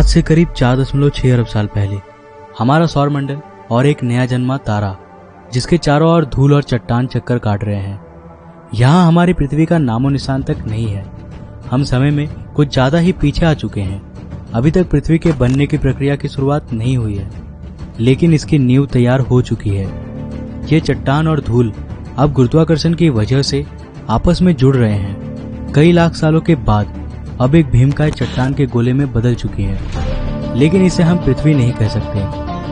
आज से करीब 4.6 अरब साल पहले हमारा सौर मंडल और एक नया जन्मा तारा, जिसके चारों ओर धूल और चट्टान चक्कर काट रहे हैं। यहाँ हमारी पृथ्वी का नामो निशान तक नहीं है। हम समय में कुछ ज्यादा ही पीछे आ चुके हैं। अभी तक पृथ्वी के बनने की प्रक्रिया की शुरुआत नहीं हुई है, लेकिन इसकी नींव तैयार हो चुकी है। ये चट्टान और धूल अब गुरुत्वाकर्षण की वजह से आपस में जुड़ रहे हैं। कई लाख सालों के बाद अब एक भीमकाय चट्टान के गोले में बदल चुकी है, लेकिन इसे हम पृथ्वी नहीं कह सकते,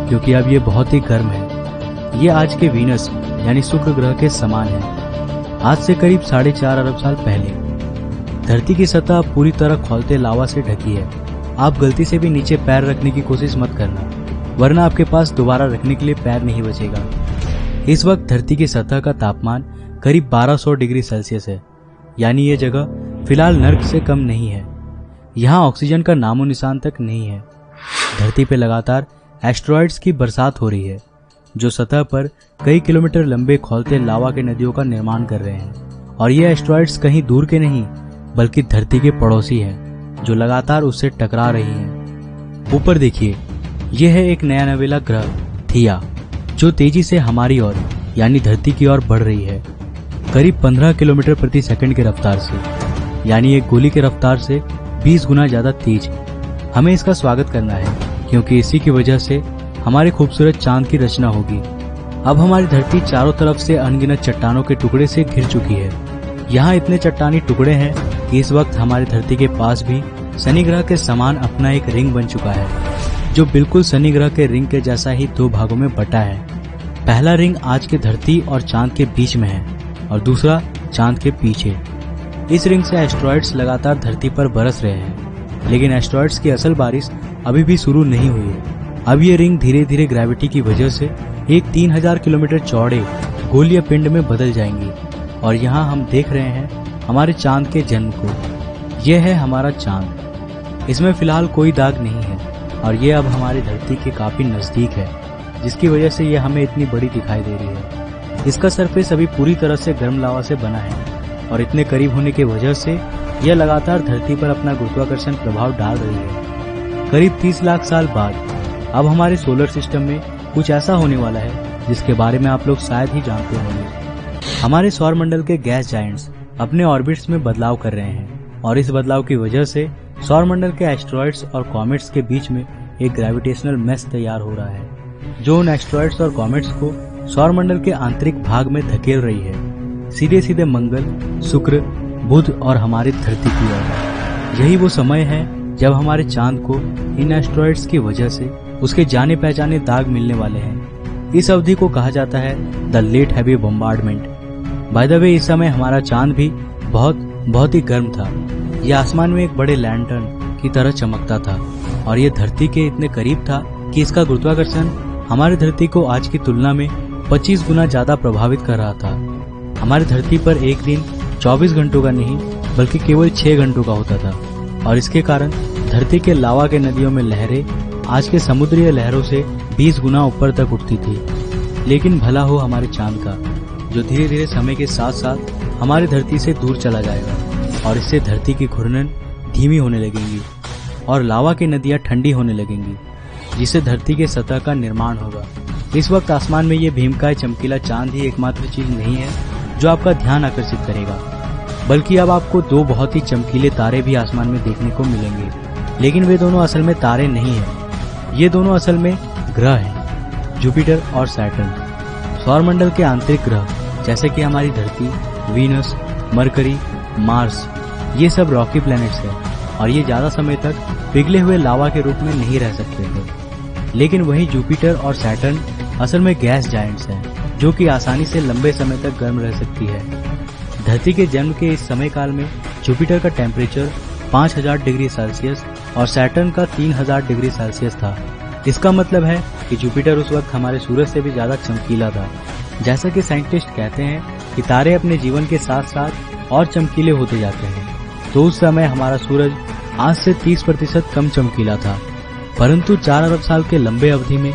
क्योंकि अब ये बहुत ही गर्म है। ये आज के वीनस यानी शुक्र ग्रह के समान है। आज से करीब 4.5 अरब साल पहले धरती की सतह पूरी तरह खौलते लावा से ढकी है। आप गलती से भी नीचे पैर रखने की कोशिश मत करना, वरना आपके पास दोबारा रखने के लिए पैर नहीं बचेगा। इस वक्त धरती की सतह का तापमान करीब 1200 डिग्री सेल्सियस है, यानी ये जगह फिलहाल नर्क से कम नहीं है। यहाँ ऑक्सीजन का नामो निशान तक नहीं है। धरती पे लगातार एस्टेरॉइड्स की बरसात हो रही है, जो सतह पर कई किलोमीटर लंबे खौलते लावा के नदियों का निर्माण कर रहे हैं। और ये एस्टेरॉइड्स कहीं दूर के नहीं, बल्कि धरती के पड़ोसी हैं, जो लगातार उससे टकरा रही हैं। ऊपर देखिए, यह है एक नया नवेला ग्रह थिया, जो तेजी से हमारी ओर यानी धरती की ओर बढ़ रही है, करीब 15 किलोमीटर प्रति सेकंड की रफ्तार से, यानी एक गोली की रफ्तार से 20 गुना ज्यादा तेज। हमें इसका स्वागत करना है, क्योंकि इसी की वजह से हमारे खूबसूरत चांद की रचना होगी। अब हमारी धरती चारों तरफ से अनगिनत चट्टानों के टुकड़े से घिर चुकी है। यहाँ इतने चट्टानी टुकड़े हैं कि इस वक्त हमारी धरती के पास भी शनि ग्रह के समान अपना एक रिंग बन चुका है, जो बिल्कुल शनि ग्रह के रिंग के जैसा ही 2 भागों में बटा है। पहला रिंग आज के धरती और चांद के बीच में है, और दूसरा चांद के पीछे। इस रिंग से एस्टेरॉइड्स लगातार धरती पर बरस रहे हैं, लेकिन एस्टेरॉइड्स की असल बारिश अभी भी शुरू नहीं हुई है। अब ये रिंग धीरे धीरे ग्रेविटी की वजह से एक 3000 किलोमीटर चौड़े गोलीय पिंड में बदल जाएंगी। और यहाँ हम देख रहे हैं हमारे चांद के जन्म को। यह है हमारा चांद। इसमें फिलहाल कोई दाग नहीं है, और ये अब हमारी धरती के काफी नजदीक है, जिसकी वजह से यह हमें इतनी बड़ी दिखाई दे रही है। इसका सरफेस अभी पूरी तरह से गर्म लावा से बना है, और इतने करीब होने की वजह से यह लगातार धरती पर अपना गुरुत्वाकर्षण प्रभाव डाल रही है। करीब 30 लाख साल बाद अब हमारे सोलर सिस्टम में कुछ ऐसा होने वाला है जिसके बारे में आप लोग शायद ही जानते होंगे। हमारे सौर मंडल के गैस जायंट्स अपने ऑर्बिट्स में बदलाव कर रहे हैं, और इस बदलाव की वजह से सौर मंडल के एस्टेरॉइड्स और कॉमेट्स के बीच में एक ग्रेविटेशनल मेश तैयार हो रहा है, जो उन एस्टेरॉइड्स और कॉमेट्स को सौर मंडल के आंतरिक भाग में धकेल रही है, सीधे सीधे मंगल, शुक्र, बुध और हमारी धरती की ओर। यही वो समय है जब हमारे चांद को इन एस्टेरॉइड्स की वजह से उसके जाने पहचाने दाग मिलने वाले हैं। इस अवधि को कहा जाता है the late heavy bombardment. By the way, इस समय हमारा चांद भी बहुत ही गर्म था। यह आसमान में एक बड़े लैंटर्न की तरह चमकता था, और ये धरती के इतने करीब था कि इसका गुरुत्वाकर्षण हमारी धरती को आज की तुलना में 25 गुना ज्यादा प्रभावित कर रहा था। हमारी धरती पर एक दिन 24 घंटों का नहीं, बल्कि केवल 6 घंटों का होता था, और इसके कारण धरती के लावा के नदियों में लहरें आज के समुद्रीय लहरों से 20 गुना ऊपर तक उठती थी। लेकिन भला हो हमारे चांद का, जो धीरे धीरे समय के साथ साथ हमारी धरती से दूर चला जाएगा, और इससे धरती की घूर्णन धीमी होने लगेंगी और लावा की नदियां ठंडी होने लगेंगी, जिससे धरती के सतह का निर्माण होगा। इस वक्त आसमान में ये भीमकाय चमकीला चांद ही एकमात्र चीज नहीं है जो आपका ध्यान आकर्षित करेगा, बल्कि अब आपको 2 बहुत ही चमकीले तारे भी आसमान में देखने को मिलेंगे। लेकिन वे दोनों असल में तारे नहीं हैं। ये दोनों असल में ग्रह हैं, जुपिटर और सैटर्न। सौर मंडल के आंतरिक ग्रह जैसे कि हमारी धरती, वीनस, मरकरी, मार्स, ये सब रॉकी प्लैनेट्स हैं, और ये ज्यादा समय तक पिघले हुए लावा के रूप में नहीं रह सकते थे। लेकिन वही जुपिटर और सैटर्न असल में गैस जायंट्स हैं, जो कि आसानी से लंबे समय तक गर्म रह सकती है। धरती के जन्म के इस समय काल में जुपिटर का टेम्परेचर 5000 डिग्री सेल्सियस और सैटर्न का 3000 डिग्री सेल्सियस था। इसका मतलब है कि जुपिटर उस वक्त हमारे सूरज से भी ज्यादा चमकीला था। जैसा कि साइंटिस्ट कहते हैं कि तारे अपने जीवन के साथ साथ और चमकीले होते जाते हैं, तो उस समय हमारा सूरज आज से 30% कम चमकीला था। परंतु 4 अरब साल के लंबे अवधि में